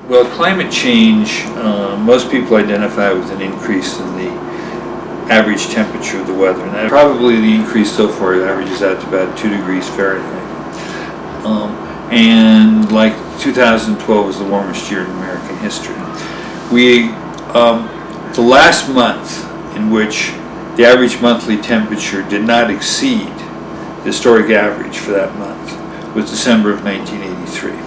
Well, climate change, most people identify with an increase in the average temperature of the weather, and that probably the increase so far averages out to about 2 degrees Fahrenheit. And like 2012 was the warmest year in American history. The last month in which the average monthly temperature did not exceed the historic average for that month was December of 1983.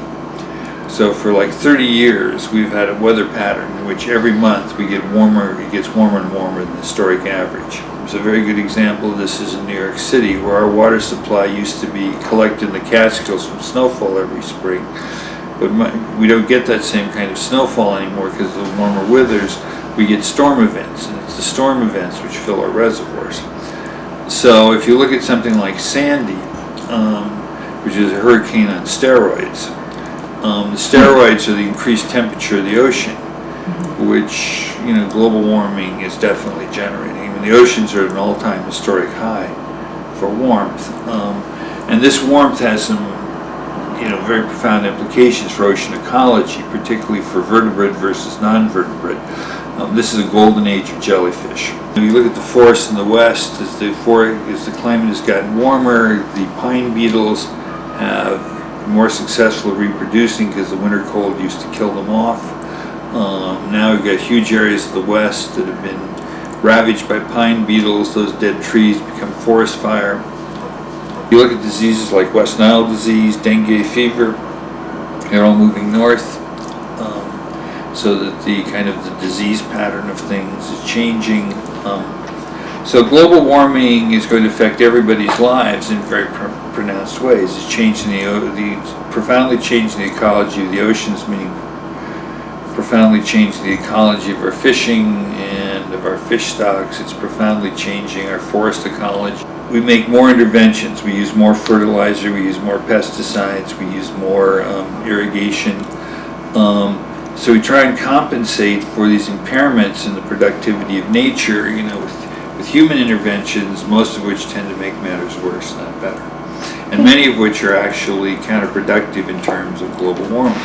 So for like 30 years, we've had a weather pattern in which every month we get warmer, it gets warmer and warmer than the historic average. There's a very good example of this is in New York City, where our water supply used to be collected in the Catskills from snowfall every spring. But we don't get that same kind of snowfall anymore because of the warmer withers. We get storm events, and it's the storm events which fill our reservoirs. So if you look at something like Sandy, which is a hurricane on steroids, the steroids are the increased temperature of the ocean, which, global warming is definitely generating. I mean, the oceans are at an all-time historic high for warmth, and this warmth has some, very profound implications for ocean ecology, particularly for vertebrate versus non-vertebrate. This is a golden age of jellyfish. If you look at the forests in the west, as the climate has gotten warmer, the pine beetles have more successful at reproducing because the winter cold used to kill them off. Now we've got huge areas of the west that have been ravaged by pine beetles. Those dead trees become forest fire. You look at diseases like West Nile disease, dengue fever, they're all moving north, so that the kind of the disease pattern of things is changing. So global warming is going to affect everybody's lives in very pronounced ways. It's changing profoundly changing the ecology of the oceans, meaning profoundly changing the ecology of our fishing and of our fish stocks. It's profoundly changing our forest ecology. We make more interventions. We use more fertilizer. We use more pesticides. We use more irrigation. So we try and compensate for these impairments in the productivity of nature, with human interventions, most of which tend to make matters worse, not better. And many of which are actually counterproductive in terms of global warming.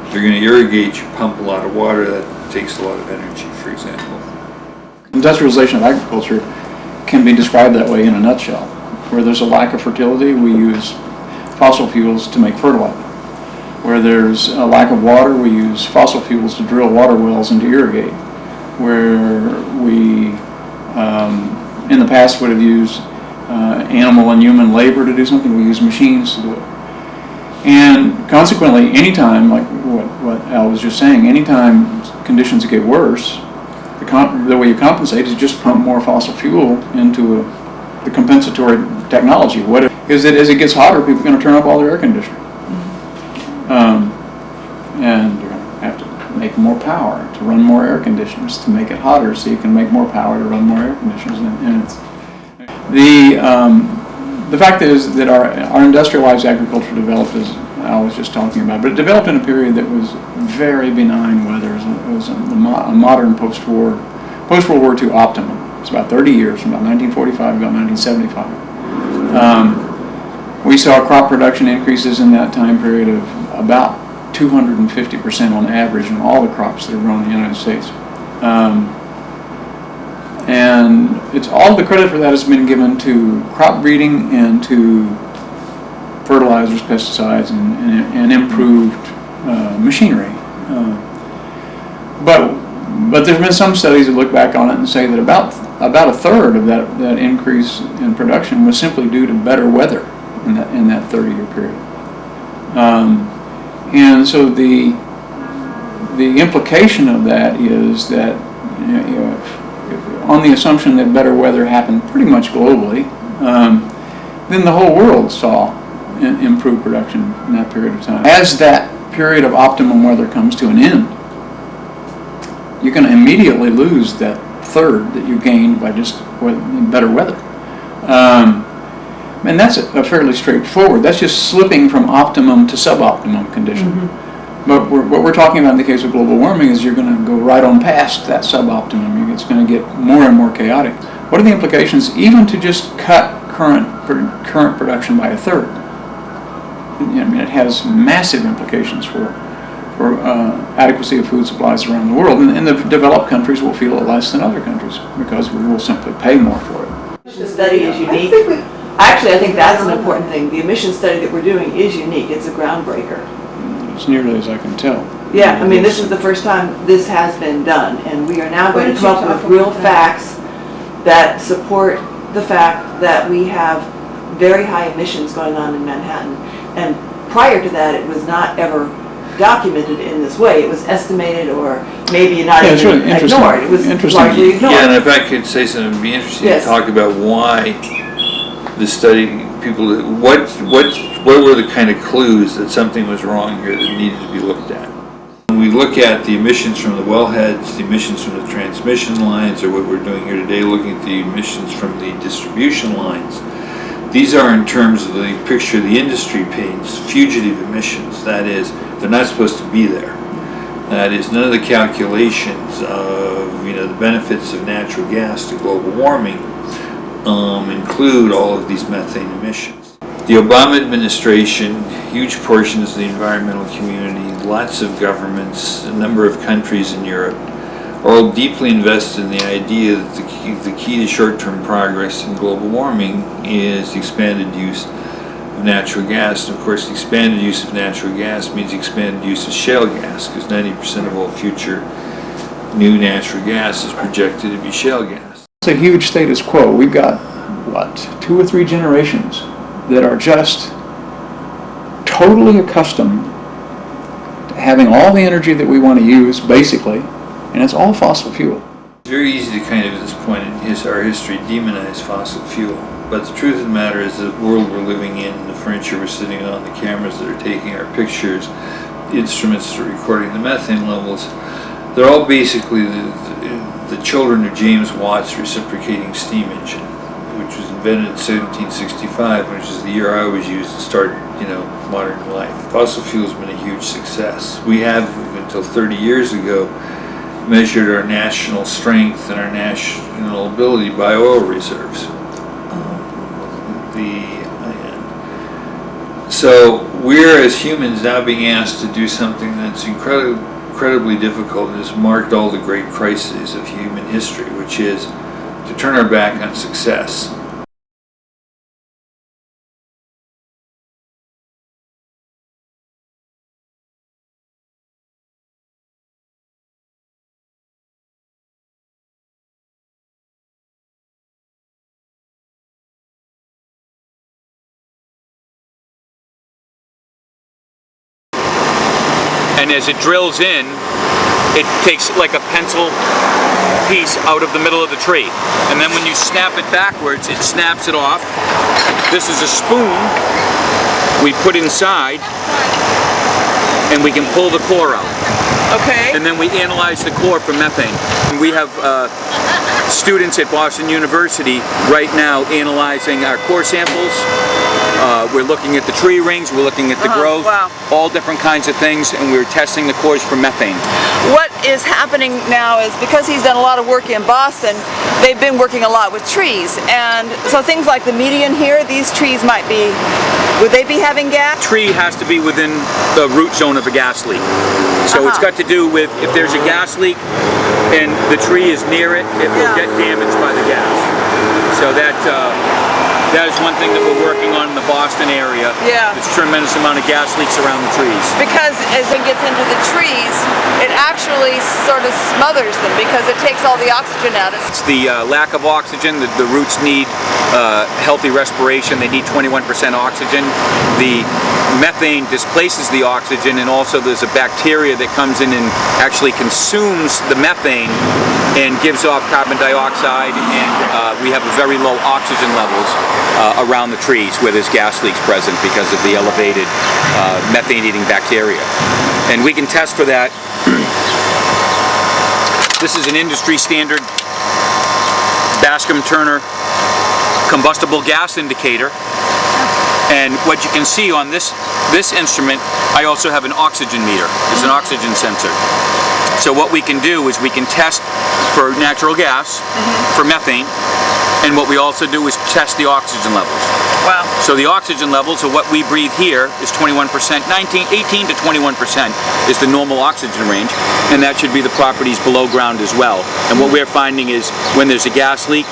If you're going to irrigate, you pump a lot of water, that takes a lot of energy, for example. Industrialization of agriculture can be described that way in a nutshell. Where there's a lack of fertility, we use fossil fuels to make fertilizer. Where there's a lack of water, we use fossil fuels to drill water wells and to irrigate. Where we, in the past, would have used animal and human labor to do something, we use machines to do it. And consequently, anytime, like what Al was just saying, anytime conditions get worse, the way you compensate is just pump more fossil fuel into the compensatory technology. What is that as it gets hotter, people are going to turn up all their air conditioning. And you're going to have to make more power to run more air conditioners to make it hotter, so you can make more power to run more air conditioners. And it's the fact is that our industrialized agriculture developed, as Al was just talking about, but it developed in a period that was very benign weather. It was a modern post-World War II optimum. It's about 30 years, from about 1945 to about 1975. We saw crop production increases in that time period of about 250% on average on all the crops that are grown in the United States. And it's all the credit for that has been given to crop breeding and to fertilizers, pesticides, and improved machinery. But there's been some studies that look back on it and say that about a third of that increase in production was simply due to better weather in that 30-year period. And so the implication of that is that, on the assumption that better weather happened pretty much globally, then the whole world saw improved production in that period of time. As that period of optimum weather comes to an end, you're going to immediately lose that third that you gained by just better weather. And that's a fairly straightforward. That's just slipping from optimum to suboptimum condition. Mm-hmm. But what we're talking about in the case of global warming is you're going to go right on past that suboptimum. It's going to get more and more chaotic. What are the implications even to just cut current production by a third? I mean, it has massive implications for for adequacy of food supplies around the world. And the developed countries will feel it less than other countries because we will simply pay more for it. The study is unique. Actually, I think that's an important thing. The emission study that we're doing is unique. It's a groundbreaker. As nearly as I can tell. Yeah, I mean, this is the first time this has been done, and we are now going to come up with real facts that support the fact that we have very high emissions going on in Manhattan. And prior to that, it was not ever documented in this way. It was estimated or maybe not even really ignored. It was largely ignored. Yeah, and if I could say something, it'd be interesting to talk about why the study, what were the kind of clues that something was wrong here that needed to be looked at. When we look at the emissions from the wellheads, the emissions from the transmission lines, or what we're doing here today, looking at the emissions from the distribution lines, these are in terms of the picture the industry paints, fugitive emissions. That is, they're not supposed to be there. That is, none of the calculations of the benefits of natural gas to global warming include all of these methane emissions. The Obama administration, huge portions of the environmental community, lots of governments, a number of countries in Europe, are all deeply invested in the idea that the key to short-term progress in global warming is the expanded use of natural gas. And of course, the expanded use of natural gas means the expanded use of shale gas, because 90% of all future new natural gas is projected to be shale gas. It's a huge status quo. We've got, 2 or 3 generations that are just totally accustomed to having all the energy that we want to use, basically, and it's all fossil fuel. It's very easy to kind of, at this point in our history, demonize fossil fuel. But the truth of the matter is the world we're living in, the furniture we're sitting on, the cameras that are taking our pictures, the instruments that are recording the methane levels, they're all basically the children of James Watt's reciprocating steam engine, which was invented in 1765, which is the year I always used to start, modern life. Fossil fuel has been a huge success. We have, until 30 years ago, measured our national strength and our national ability by oil reserves. So we're, as humans, now being asked to do something that's incredibly difficult and has marked all the great crises of human history, which is to turn our back on success. And as it drills in, it takes like a pencil piece out of the middle of the tree. And then when you snap it backwards, it snaps it off. This is a spoon we put inside, and we can pull the core out. Okay. And then we analyze the core for methane. And we have students at Boston University right now analyzing our core samples. We're looking at the tree rings, we're looking at the growth, all different kinds of things, and we're testing the cores for methane. What is happening now is, because he's done a lot of work in Boston, they've been working a lot with trees. And so things like the median here, these trees might be, would they be having gas? Tree has to be within the root zone of a gas leak. So it's got to do with, if there's a gas leak and the tree is near it, it will get damaged by the gas. So that is one thing that we're working on in the Boston area. Yeah. There's a tremendous amount of gas leaks around the trees. Because as it gets into the trees, it actually sort of smothers them because it takes all the oxygen out. It's the lack of oxygen. The roots need healthy respiration. They need 21% oxygen. The methane displaces the oxygen, and also there's a bacteria that comes in and actually consumes the methane and gives off carbon dioxide, and we have very low oxygen levels around the trees where there's gas leaks present because of the elevated methane-eating bacteria. And we can test for that. This is an industry standard Bascom-Turner combustible gas indicator. And what you can see on this instrument, I also have an oxygen meter. It's an oxygen sensor. So what we can do is we can test for natural gas, for methane, and what we also do is test the oxygen levels. Wow. So the oxygen levels of what we breathe here is 21%, 18 to 21% is the normal oxygen range, and that should be the properties below ground as well. And what we're finding is when there's a gas leak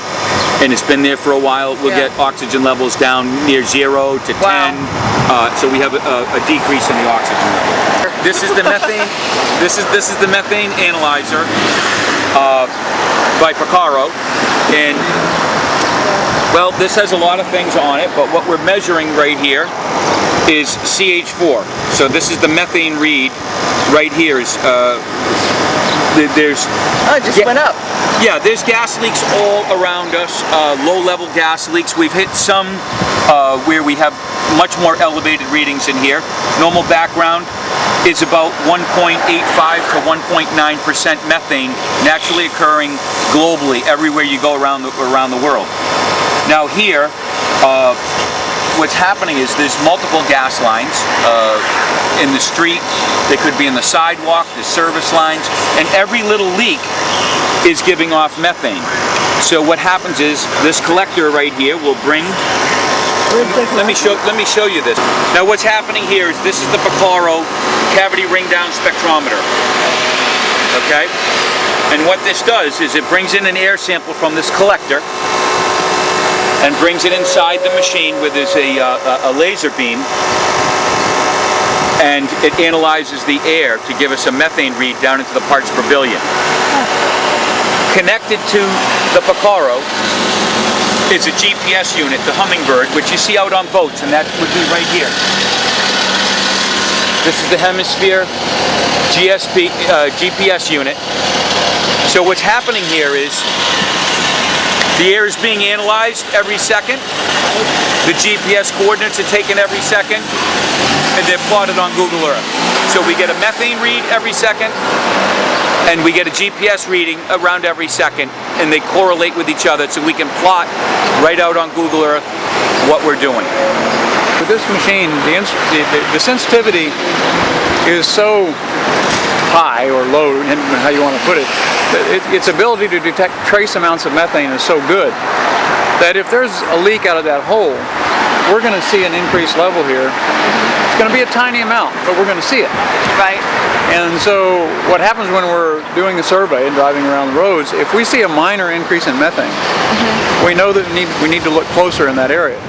and it's been there for a while, we'll get oxygen levels down near 0 to 10. So we have a decrease in the oxygen level. This is the methane. This is the methane analyzer by Picaro, and well, this has a lot of things on it, but what we're measuring right here is CH4. So this is the methane read right here. Is there's Oh, it just went up. yeah, there's gas leaks all around us, low-level gas leaks. We've hit some where we have much more elevated readings in here. Normal background is about 1.85 to 1.9% methane naturally occurring globally everywhere you go around the world. Now here, what's happening is there's multiple gas lines in the street. They could be in the sidewalk, the service lines, and every little leak is giving off methane. So what happens is this collector right here will bring. Let me show you this. Now what's happening here is this is the Picaro cavity ring down spectrometer. Okay? And what this does is it brings in an air sample from this collector and brings it inside the machine where there's a laser beam, and it analyzes the air to give us a methane read down into the parts per billion. Connected to the Picaro is a GPS unit, the Hummingbird, which you see out on boats, and that would be right here. This is the Hemisphere GPS unit. So what's happening here is the air is being analyzed every second. The GPS coordinates are taken every second, and they're plotted on Google Earth. So we get a methane read every second, and we get a GPS reading around every second, and they correlate with each other, so we can plot right out on Google Earth what we're doing. With this machine, the sensitivity is so high or low, depending on how you want to put it, its ability to detect trace amounts of methane is so good that if there's a leak out of that hole, we're going to see an increased level here. It's going to be a tiny amount, but we're going to see it. Right. And so what happens when we're doing a survey and driving around the roads, if we see a minor increase in methane, we know that we need to look closer in that area.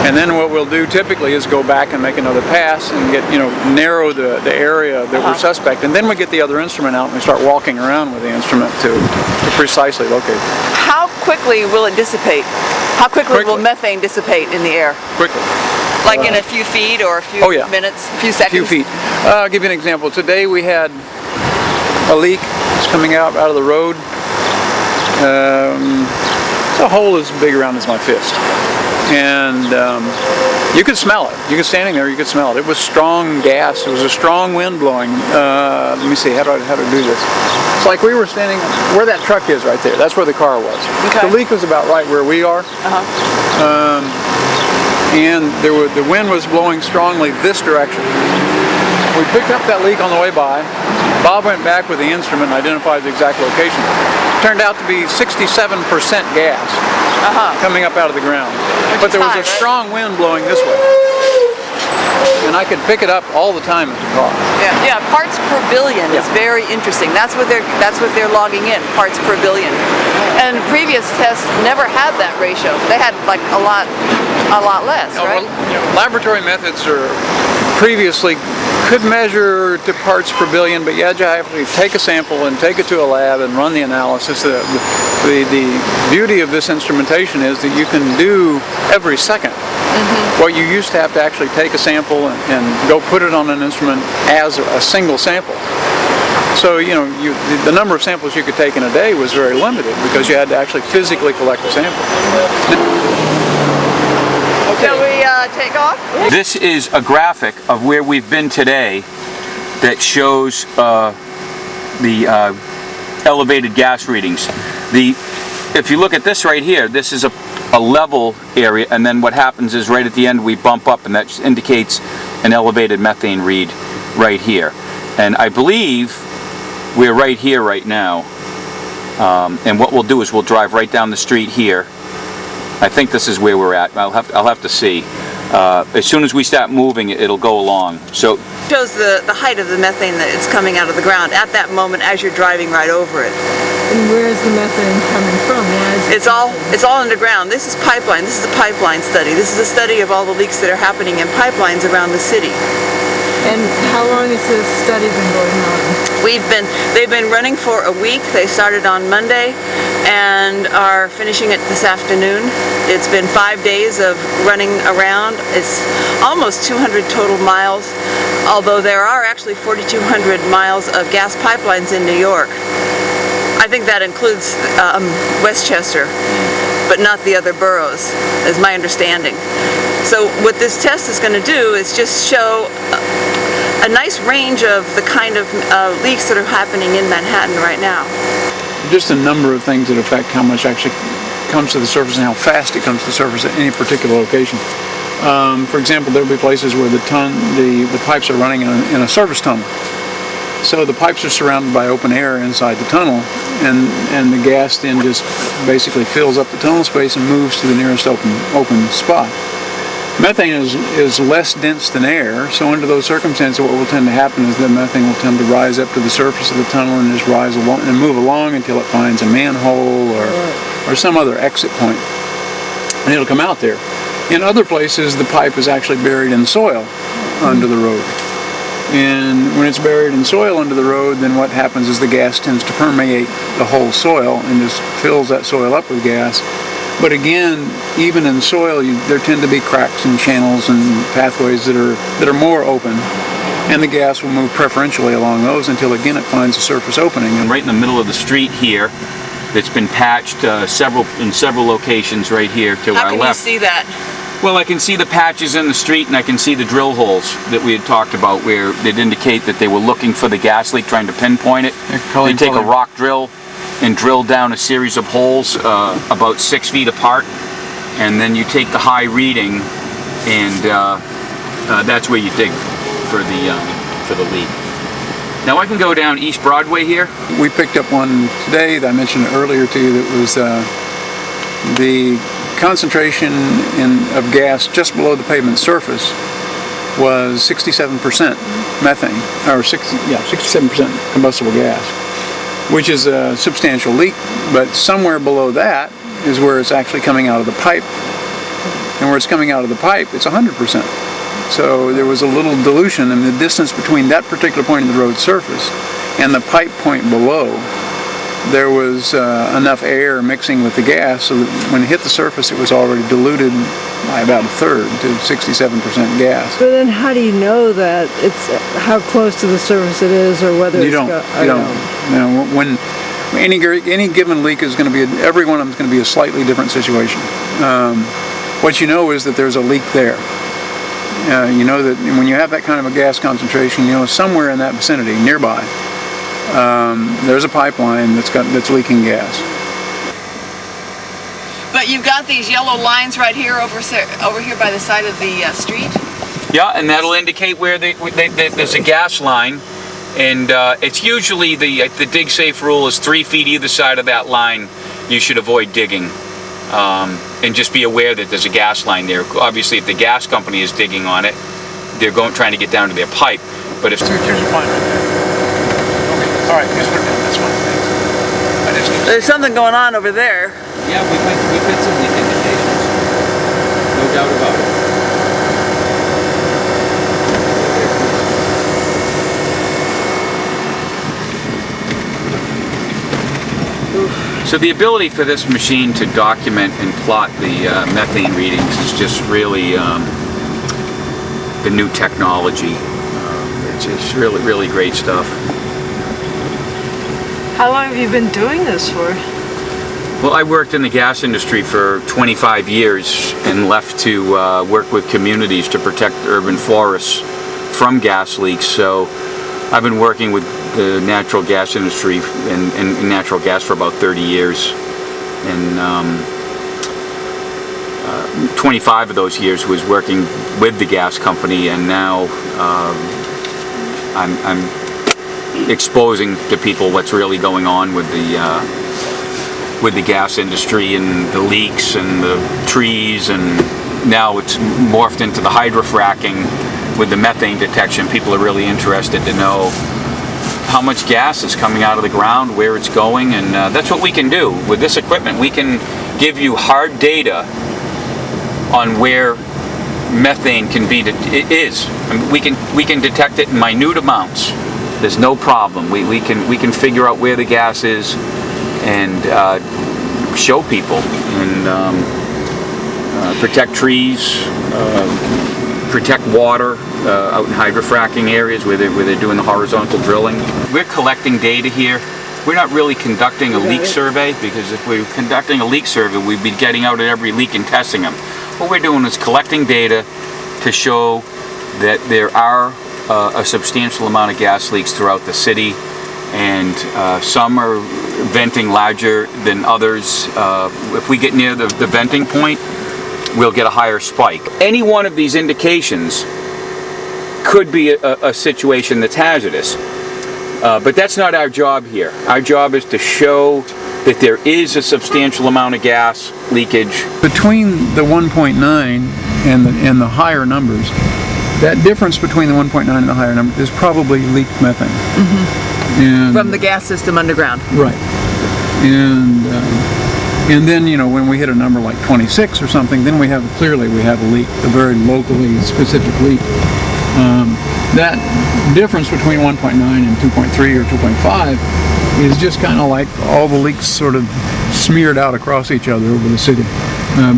And then what we'll do typically is go back and make another pass and get, narrow the area that we're suspect. And then we get the other instrument out and we start walking around with the instrument to precisely locate it. How quickly will it dissipate? How quickly will methane dissipate in the air? Quickly. Like in a few feet or a few minutes, a few seconds? A few feet. I'll give you an example. Today we had a leak that's coming out of the road. The hole is big around as my fist. And you could smell it. You could standing there, you could smell it. It was strong gas. It was a strong wind blowing. Let me see, how do I do this? It's like we were standing where that truck is right there. That's where the car was. Okay. The leak was about right where we are. And the wind was blowing strongly this direction. We picked up that leak on the way by. Bob went back with the instrument and identified the exact location. It turned out to be 67% gas coming up out of the ground. But there was a strong wind blowing this way. And I could pick it up all the time in the car. Yeah, parts per billion is very interesting. That's what they're logging in, parts per billion. And previous tests never had that ratio. They had like a lot less, right? Well, laboratory methods previously could measure to parts per billion, but you had to actually take a sample and take it to a lab and run the analysis. The beauty of this instrumentation is that you can do every second. What you used to have to actually take a sample and go put it on an instrument as a single sample. So, the number of samples you could take in a day was very limited because you had to actually physically collect a sample. Shall we take off? This is a graphic of where we've been today that shows the elevated gas readings. If you look at this right here, this is a level area, and then what happens is right at the end we bump up, and that indicates an elevated methane read right here. And I believe we're right here right now. And what we'll do is we'll drive right down the street here I think this is where we're at. I'll have to see. As soon as we start moving, it'll go along. So Shows the height of the methane that is coming out of the ground at that moment as you're driving right over it. And where is the methane coming from? Why is It's all underground. This is pipeline. This is a pipeline study. This is a study of all the leaks that are happening in pipelines around the city. And how long has this study been going on? They've been running for a week. They started on Monday and are finishing it this afternoon. It's been 5 days of running around. It's almost 200 total miles, although there are actually 4,200 miles of gas pipelines in New York. I think that includes Westchester, but not the other boroughs, is my understanding. So what this test is going to do is just show a nice range of the kind of leaks that are happening in Manhattan right now. Just a number of things that affect how much actually comes to the surface and how fast it comes to the surface at any particular location. For example, there will be places where the pipes are running in a service tunnel. So the pipes are surrounded by open air inside the tunnel, and the gas then just basically fills up the tunnel space and moves to the nearest open spot. Methane is less dense than air, so under those circumstances what will tend to happen is that methane will tend to rise up to the surface of the tunnel and just rise along and move along until it finds a manhole or some other exit point, and it'll come out there. In other places the pipe is actually buried in soil under the road. And when it's buried in soil under the road, then what happens is the gas tends to permeate the whole soil and just fills that soil up with gas. But again, even in soil, there tend to be cracks and channels and pathways that are more open, and the gas will move preferentially along those until again it finds a surface opening. I'm right in the middle of the street here. That's been patched in several locations right here to our left. How can you see that? Well, I can see the patches in the street, and I can see the drill holes that we had talked about where they'd indicate that they were looking for the gas leak, trying to pinpoint it. They take a rock drill and drill down a series of holes about 6 feet apart, and then you take the high reading, and that's where you dig for the leak. Now I can go down East Broadway here. We picked up one today that I mentioned earlier to you that was the concentration of gas just below the pavement surface was 67% methane, or 67% combustible gas, which is a substantial leak, but somewhere below that is where it's actually coming out of the pipe, and where it's coming out of the pipe, it's 100%. So there was a little dilution in the distance between that particular point of the road surface and the pipe point below. There was enough air mixing with the gas so that when it hit the surface it was already diluted by about a third to 67% gas. But then how do you know that it's how close to the surface it is, or whether You don't. When any given leak is going to be, every one of them is going to be a slightly different situation. What you know is that there's a leak there. You know that when you have that kind of a gas concentration, you know somewhere in that vicinity, nearby, there's a pipeline that's leaking gas. But you've got these yellow lines right here over here by the side of the street. Yeah, and that'll indicate where there's a gas line, and it's usually the dig safe rule is 3 feet either side of that line. You should avoid digging, and just be aware that there's a gas line there. Obviously, if the gas company is digging on it, they're trying to get down to their pipe. But if Here's your fine right there. Okay, all right, just put it down. That's fine. Thanks. There's something going on over there. yeah, we've had some leak indications, no doubt about it. So the ability for this machine to document and plot the methane readings is just really the new technology. It's really, really great stuff. How long have you been doing this for? Well, I worked in the gas industry for 25 years and left to work with communities to protect urban forests from gas leaks. So I've been working with the natural gas industry and natural gas for about 30 years. And 25 of those years was working with the gas company, and now I'm exposing to people what's really going on with with the gas industry and the leaks and the trees, and now it's morphed into the hydrofracking with the methane detection. People are really interested to know how much gas is coming out of the ground, where it's going, and that's what we can do with this equipment. We can give you hard data on where methane can be. It is. I mean, we can detect it in minute amounts. There's no problem. We can figure out where the gas is and show people and protect trees, protect water out in hydrofracking areas where they're doing the horizontal drilling. We're collecting data here. We're not really conducting a leak survey, because if we were conducting a leak survey, we'd be getting out at every leak and testing them. What we're doing is collecting data to show that there are a substantial amount of gas leaks throughout the city, and some are venting larger than others. If we get near the venting point, we'll get a higher spike. Any one of these indications could be a situation that's hazardous, but that's not our job here. Our job is to show that there is a substantial amount of gas leakage. Between the 1.9 and the higher numbers, that difference between the 1.9 and the higher number is probably leaked methane. And, From the gas system underground. right. And then, you know, when we hit a number like 26 or something, then we have a leak, a very locally specific leak. That difference between 1.9 and 2.3 or 2.5 is just kind of like all the leaks sort of smeared out across each other over the city.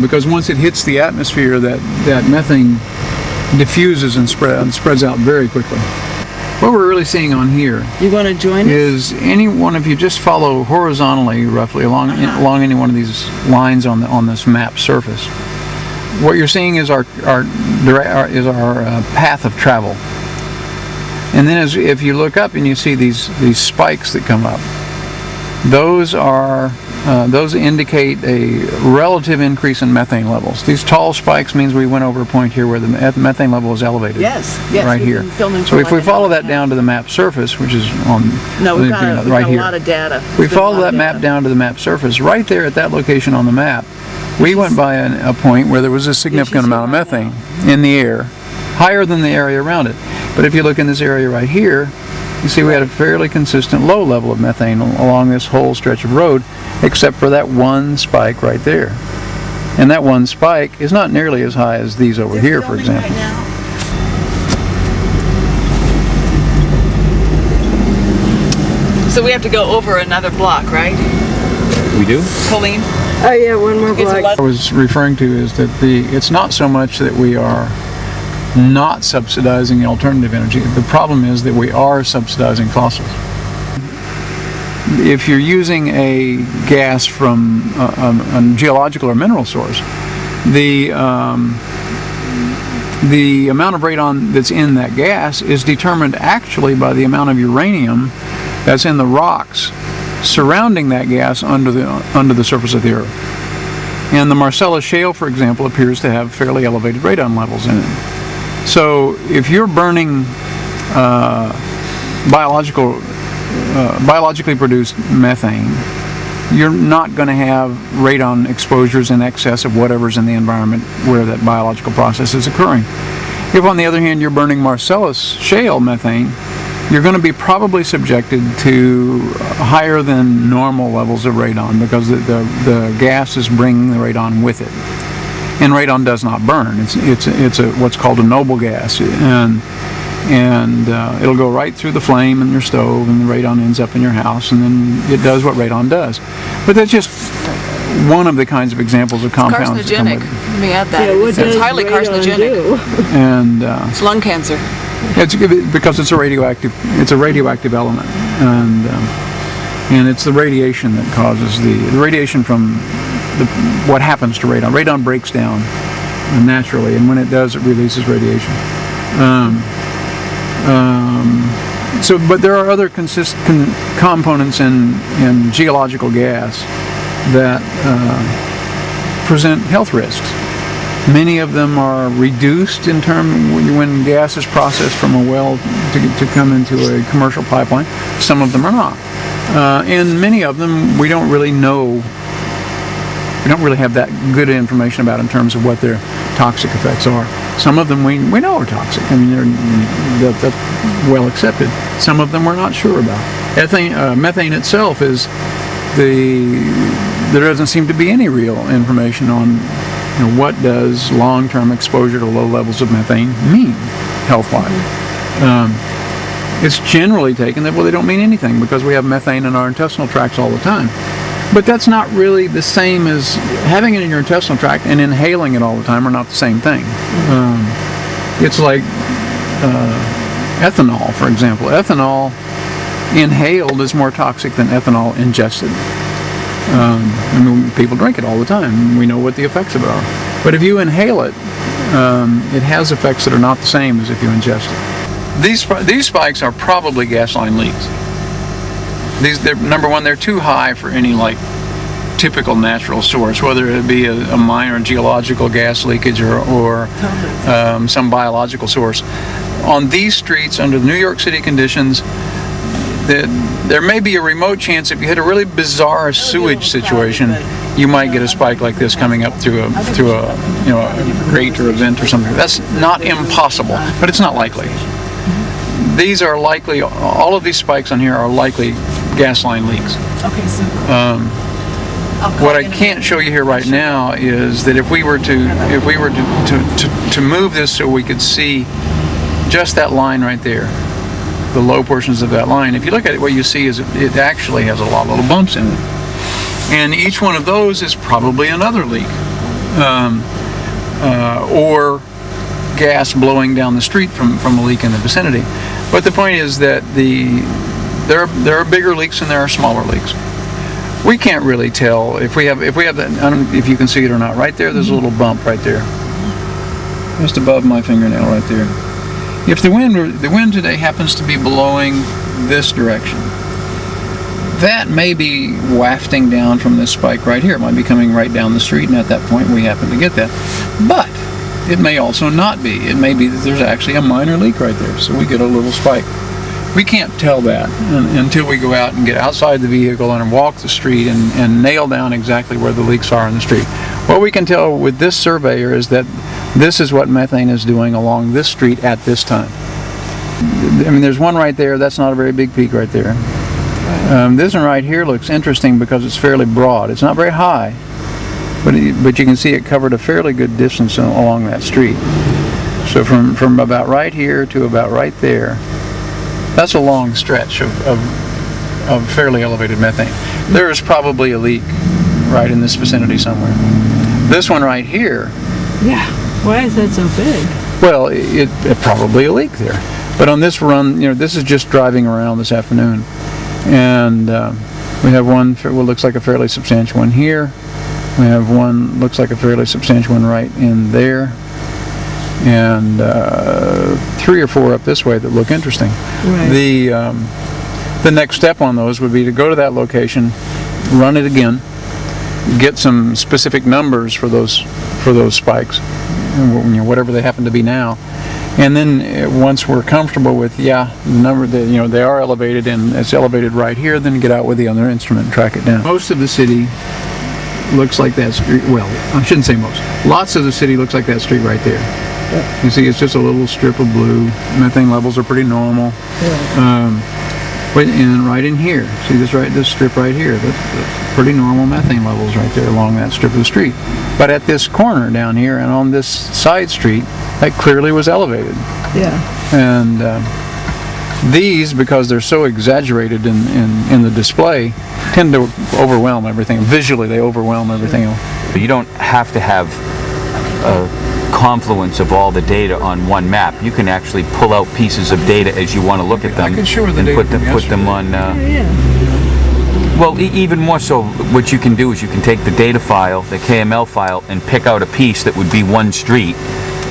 Because once it hits the atmosphere, that methane diffuses and spreads out very quickly. What we're really seeing on here You want to join us? is any one of you just follow horizontally, roughly along any one of these lines on this map surface. What you're seeing is our path of travel. And then if you look up and you see these spikes that come up, those indicate a relative increase in methane levels. These tall spikes means we went over a point here where the methane level is elevated. Yes. Right we've here. been filming So for if we like follow an that hour down to the map surface, which is on No, we've got right a here. lot of data. We follow that map down to the map surface. Right there at that location on the map, we went by a point where there was a significant amount of methane in the air, higher than the area around it. But if you look in this area right here, you see we had a fairly consistent low level of methane along this whole stretch of road, except for that one spike right there. And that one spike is not nearly as high as these over here, for example. So we have to go over another block, right? We do? Colleen? Oh yeah, one more block. What I was referring to is that it's not so much that we are not subsidizing the alternative energy. The problem is that we are subsidizing fossils. If you're using a gas from a geological or mineral source, the amount of radon that's in that gas is determined actually by the amount of uranium that's in the rocks surrounding that gas under the surface of the earth. And the Marcellus Shale, for example, appears to have fairly elevated radon levels in it. So if you're burning biologically produced methane, you're not going to have radon exposures in excess of whatever's in the environment where that biological process is occurring. If, on the other hand, you're burning Marcellus Shale methane, you're going to be probably subjected to higher than normal levels of radon, because the gas is bringing the radon with it. And radon does not burn. It's what's called a noble gas, and it'll go right through the flame in your stove, and the radon ends up in your house, and then it does what radon does. But that's just one of the kinds of examples of compounds that come Carcinogenic. with it. Let me add that. Yeah, what It's does highly radon carcinogenic. do? And It's lung cancer. it's because it's a radioactive element, and it's the radiation that causes the radiation from what happens to radon. Radon breaks down naturally, and when it does, it releases radiation. But there are other components in geological gas that present health risks. Many of them are reduced in when gas is processed from a well to come into a commercial pipeline. Some of them are not. And many of them we don't really know we don't really have that good information about in terms of what their toxic effects are. Some of them we know are toxic. I mean, that's well accepted. Some of them we're not sure about. Methane itself is there doesn't seem to be any real information on what does long-term exposure to low levels of methane mean health-wise. It's generally taken that, well, they don't mean anything because we have methane in our intestinal tracts all the time. But that's not really the same as having it in your intestinal tract and inhaling it all the time are not the same thing. It's like ethanol, for example. Ethanol inhaled is more toxic than ethanol ingested. I mean, people drink it all the time. We know what the effects of it are. But if you inhale it, it has effects that are not the same as if you ingest it. These spikes are probably gas line leaks. Number one, they're too high for any typical natural source, whether it be a minor geological gas leakage or some biological source. On these streets, under the New York City conditions, there may be a remote chance if you hit a really bizarre sewage situation, you might get a spike like this coming up through a grate or a vent or something. That's not impossible, but it's not likely. These are likely. All of these spikes on here are likely gas line leaks. Okay, so what I can't show you here right now is that if we were to move this so we could see just that line right there, the low portions of that line, if you look at it, what you see is it actually has a lot of little bumps in it. And each one of those is probably another leak. Or gas blowing down the street from a leak in the vicinity. But the point is that there are bigger leaks and there are smaller leaks. We can't really tell if we have that. I don't know if you can see it or not. Right there, there's a little bump right there, just above my fingernail right there. If the wind today happens to be blowing this direction, that may be wafting down from this spike right here. It might be coming right down the street, and at that point we happen to get that. But it may also not be. It may be that there's actually a minor leak right there, so we get a little spike. We can't tell that until we go out and get outside the vehicle and walk the street and nail down exactly where the leaks are in the street. What we can tell with this surveyor is that this is what methane is doing along this street at this time. I mean, there's one right there. That's not a very big peak right there. This one right here looks interesting because it's fairly broad. It's not very high, but you can see it covered a fairly good distance along that street. So from about right here to about right there, that's a long stretch of fairly elevated methane. There is probably a leak right in this vicinity somewhere. This one right here. Yeah. Why is that so big? Well, it probably a leak there. But on this run, this is just driving around this afternoon, and we have one what looks like a fairly substantial one here. We have one looks like a fairly substantial one right in there, and 3 or 4 up this way that look interesting. Right. The next step on those would be to go to that location, run it again, get some specific numbers for those spikes, whatever they happen to be now, and then once we're comfortable with the number that they are elevated and it's elevated right here, then get out with the other instrument and track it down. Most of the city looks like that street. Well, I shouldn't say most. Lots of the city looks like that street right there. You see, it's just a little strip of blue. Methane levels are pretty normal. And right in here, see this strip right here, that's pretty normal methane levels right there along that strip of the street. But at this corner down here and on this side street, that clearly was elevated. Yeah. And these, because they're so exaggerated in the display, tend to overwhelm everything. Visually, they overwhelm everything else. You don't have to have a confluence of all the data on one map. You can actually pull out pieces of data as you want to look at them I can show the and data put them on. Yeah. Well, even more so, what you can do is you can take the data file, the KML file, and pick out a piece that would be one street,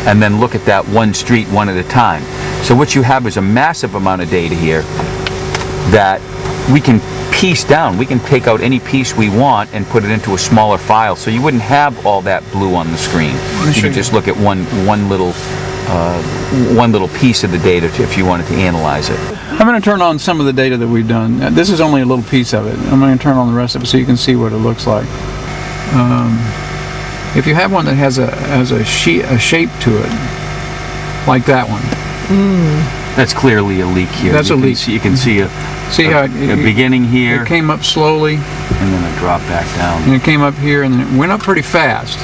and then look at that one street one at a time. So what you have is a massive amount of data here that we can piece down. We can take out any piece we want and put it into a smaller file, so you wouldn't have all that blue on the screen. You could just look at one little piece of the data if you wanted to analyze it. I'm going to turn on some of the data that we've done. This is only a little piece of it. I'm going to turn on the rest of it so you can see what it looks like. If you have one that has a shape to it, like that one, That's clearly a leak here. That's a leak. You can see a how beginning here, it came up slowly, and then a drop back down. and it came up here, and then it went up pretty fast,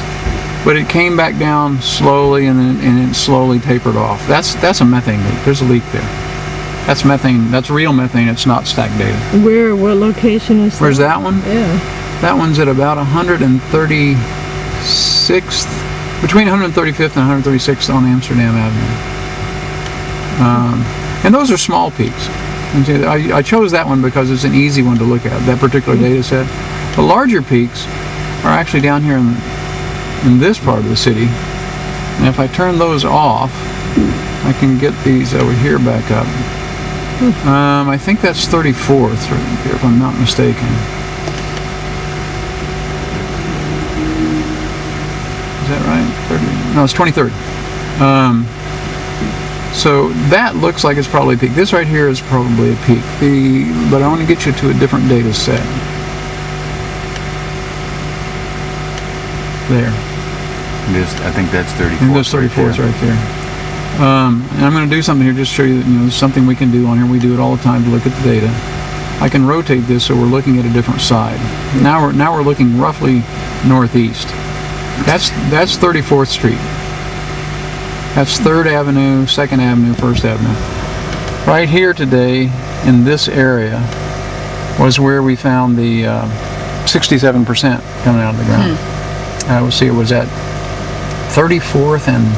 but it came back down slowly, and then it slowly tapered off. That's a methane leak. There's a leak there. That's methane. That's real methane. It's not stack data. What location is that? Where's that one? Yeah. That one's at about 136th, between 135th and 136th on Amsterdam Avenue. And those are small peaks. And so I chose that one because it's an easy one to look at, that particular data set. The larger peaks are actually down here in this part of the city. And if I turn those off, I can get these over here back up. I think that's 34th, if I'm not mistaken. Is that right? 30? No, it's 23rd. So that looks like it's probably a peak. This right here is probably a peak. But I want to get you to a different data set. There. I think that's 34. And those 34 is right there. And I'm going to do something here just to show you that there's something we can do on here. We do it all the time to look at the data. I can rotate this so we're looking at a different side. Now we're looking roughly northeast. That's 34th Street. That's 3rd Avenue, 2nd Avenue, 1st Avenue. Right here today, in this area, was where we found the 67% coming out of the ground. We'll see, it was at 34th and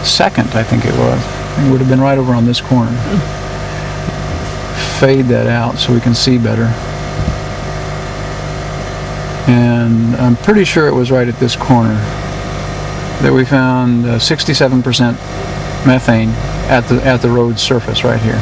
2nd, I think it was. It would have been right over on this corner. Fade that out so we can see better. And I'm pretty sure it was right at this corner that we found 67% methane at the road surface right here.